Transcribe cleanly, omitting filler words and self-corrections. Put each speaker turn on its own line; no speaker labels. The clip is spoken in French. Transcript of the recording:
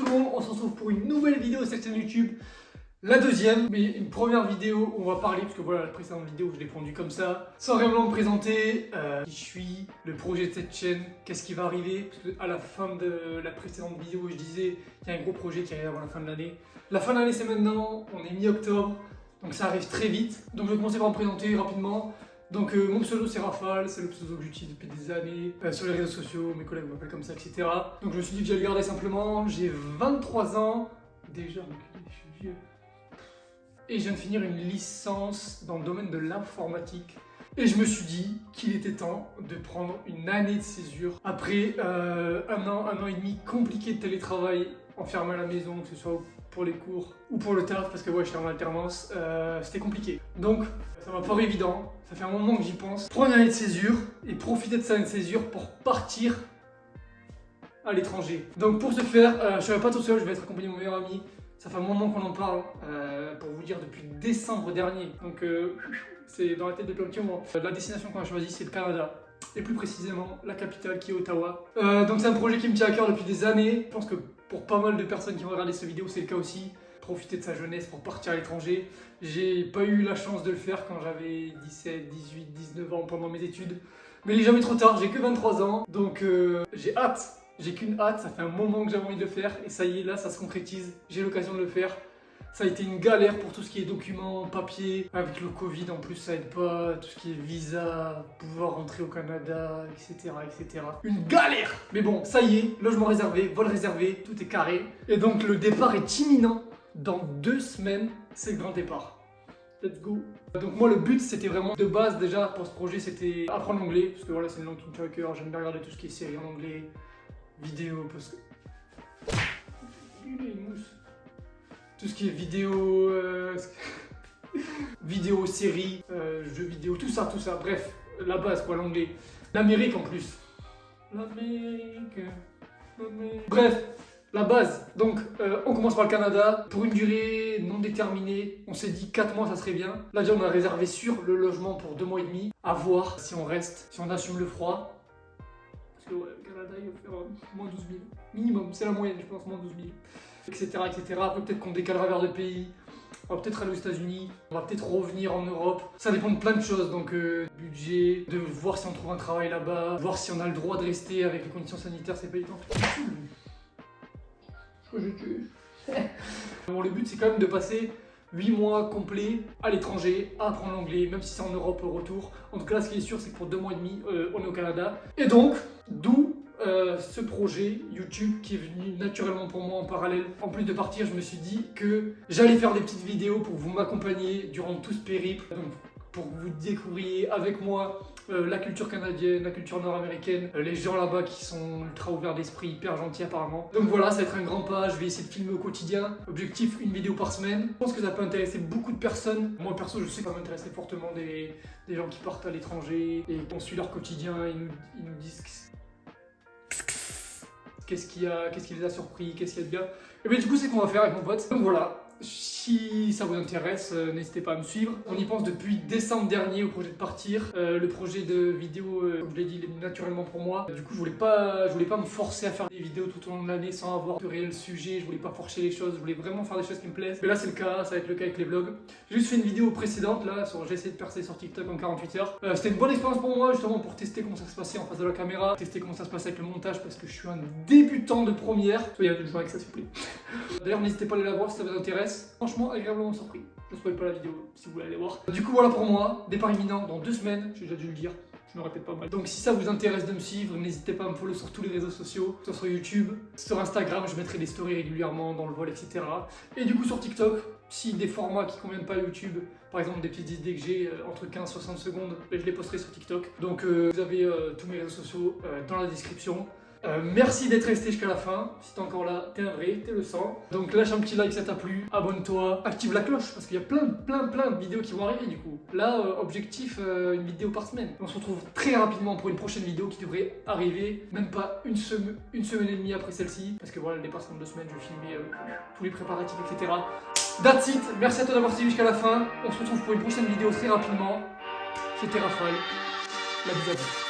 le monde, on se retrouve pour une nouvelle vidéo sur cette chaîne YouTube. La deuxième, mais une première vidéo où on va parler, parce que voilà, la précédente vidéo je l'ai prendue comme ça, sans vraiment me présenter, qui je suis, le projet de cette chaîne, qu'est-ce qui va arriver, parce qu'à la fin de la précédente vidéo je disais qu'il y a un gros projet qui arrive avant la fin de l'année. La fin de l'année c'est maintenant, on est mi-octobre, donc ça arrive très vite. Donc je vais commencer par me présenter rapidement. Donc mon pseudo c'est Rafale, c'est le pseudo que j'utilise depuis des années, sur les réseaux sociaux, mes collègues m'appellent comme ça, etc. Donc je me suis dit que j'allais le garder simplement, j'ai 23 ans, déjà, je suis vieux. Et je viens de finir une licence dans le domaine de l'informatique. Et je me suis dit qu'il était temps de prendre une année de césure. Après un an et demi compliqué de télétravail, enfermé à la maison, que ce soit pour les cours ou pour le taf, parce que ouais, j'étais en alternance, c'était compliqué. Donc ça m'a pas évident, ça fait un moment que j'y pense. Prendre une année de césure et profiter de cette année de césure pour partir à l'étranger. Donc pour ce faire, je ne serai pas tout seul, je vais être accompagné de mon meilleur ami. Ça fait un moment qu'on en parle, pour vous dire, depuis décembre dernier. Donc c'est dans la tête depuis un petit moment. La destination qu'on a choisie, c'est le Canada. Et plus précisément, la capitale qui est Ottawa. Donc c'est un projet qui me tient à cœur depuis des années. Je pense que pour pas mal de personnes qui vont regarder cette vidéo, c'est le cas aussi. Profiter de sa jeunesse pour partir à l'étranger. J'ai pas eu la chance de le faire quand j'avais 17, 18, 19 ans pendant mes études. Mais il est jamais trop tard, j'ai que 23 ans. Donc j'ai hâte. J'ai qu'une hâte, ça fait un moment que j'avais envie de le faire et ça y est, là ça se concrétise, j'ai l'occasion de le faire. Ça a été une galère pour tout ce qui est documents, papiers, avec le Covid en plus ça aide pas, tout ce qui est visa, pouvoir rentrer au Canada, etc. etc. Une galère. Mais bon, ça y est, logement réservé, vol réservé, tout est carré. Et donc le départ est imminent, dans 2 semaines, c'est le grand départ. Let's go. Donc moi le but c'était vraiment de base déjà pour ce projet c'était apprendre l'anglais, parce que voilà c'est une langue qui me tient à cœur, j'aime bien regarder tout ce qui est série en anglais. Vidéo, parce que... tout ce qui est vidéo, vidéo, série, jeux vidéo, tout ça, bref, la base quoi, l'anglais. L'Amérique en plus. L'Amérique. Bref, la base. Donc, on commence par le Canada, pour une durée non déterminée. On s'est dit 4 mois, ça serait bien. Là déjà, on a réservé sur le logement pour 2 mois et demi. À voir si on reste, si on assume le froid. Ouais, le Canada il va faire moins 12 000 minimum, c'est la moyenne je pense, moins 12 000 etc. Après peut-être qu'on décalera vers d'autres pays, on va peut-être aller aux États-Unis, on va peut-être revenir en Europe, ça dépend de plein de choses, donc budget, de voir si on trouve un travail là-bas, voir si on a le droit de rester avec les conditions sanitaires, c'est pas évident. Bon, le but c'est quand même de passer 8 mois complets à l'étranger, à apprendre l'anglais, même si c'est en Europe au retour. En tout cas, là, ce qui est sûr, c'est que pour 2 mois et demi, on est au Canada. Et donc, d'où ce projet YouTube qui est venu naturellement pour moi en parallèle. En plus de partir, je me suis dit que j'allais faire des petites vidéos pour vous m'accompagner durant tout ce périple. Donc, pour que vous découvriez avec moi la culture canadienne, la culture nord-américaine, les gens là-bas qui sont ultra ouverts d'esprit, hyper gentils apparemment. Donc voilà, ça va être un grand pas, je vais essayer de filmer au quotidien. Objectif, une vidéo par semaine. Je pense que ça peut intéresser beaucoup de personnes. Moi perso, je sais que ça m'intéresser fortement des gens qui partent à l'étranger et qu'on suit leur quotidien, ils nous disent qu'est-ce qui les a surpris, qu'est-ce qu'il y a de bien. Et bien du coup, c'est ce qu'on va faire avec mon pote. Donc voilà. Si ça vous intéresse, n'hésitez pas à me suivre. On y pense depuis décembre dernier au projet de partir. Le projet de vidéo, comme je l'ai dit, il est naturellement pour moi. Du coup, je voulais pas me forcer à faire des vidéos tout au long de l'année sans avoir de réel sujet. Je voulais pas forcer les choses, je voulais vraiment faire des choses qui me plaisent. Mais là, c'est le cas, ça va être le cas avec les vlogs. J'ai juste fait une vidéo précédente, là, j'ai essayé de percer sur TikTok en 48 heures. C'était une bonne expérience pour moi, justement, pour tester comment ça se passait en face de la caméra, tester comment ça se passait avec le montage, parce que je suis un débutant de première. Soyez de jouer avec ça, s'il vous plaît. D'ailleurs, n'hésitez pas à aller la voir si ça vous intéresse. Franchement, agréablement surpris. Je ne spoil pas la vidéo si vous voulez aller voir. Du coup, voilà pour moi. Départ imminent dans 2 semaines. J'ai déjà dû le dire. Je me répète pas mal. Donc, si ça vous intéresse de me suivre, n'hésitez pas à me follow sur tous les réseaux sociaux, que ce soit sur YouTube, sur Instagram. Je mettrai des stories régulièrement dans le vol, etc. Et du coup, sur TikTok, si des formats qui conviennent pas à YouTube, par exemple des petites idées que j'ai entre 15 et 60 secondes, je les posterai sur TikTok. Donc, vous avez tous mes réseaux sociaux dans la description. Merci d'être resté jusqu'à la fin. Si t'es encore là, t'es un vrai, t'es le sang. Donc lâche un petit like si ça t'a plu, abonne-toi, active la cloche parce qu'il y a plein de vidéos qui vont arriver du coup. Là, objectif, une vidéo par semaine. On se retrouve très rapidement pour une prochaine vidéo qui devrait arriver, même pas une semaine et demie après celle-ci. Parce que voilà, le départ c'est dans 2 semaines, je vais filmer tous les préparatifs, etc. That's it, merci à toi d'avoir suivi jusqu'à la fin. On se retrouve pour une prochaine vidéo très rapidement. C'était Rafale, la bise à vous.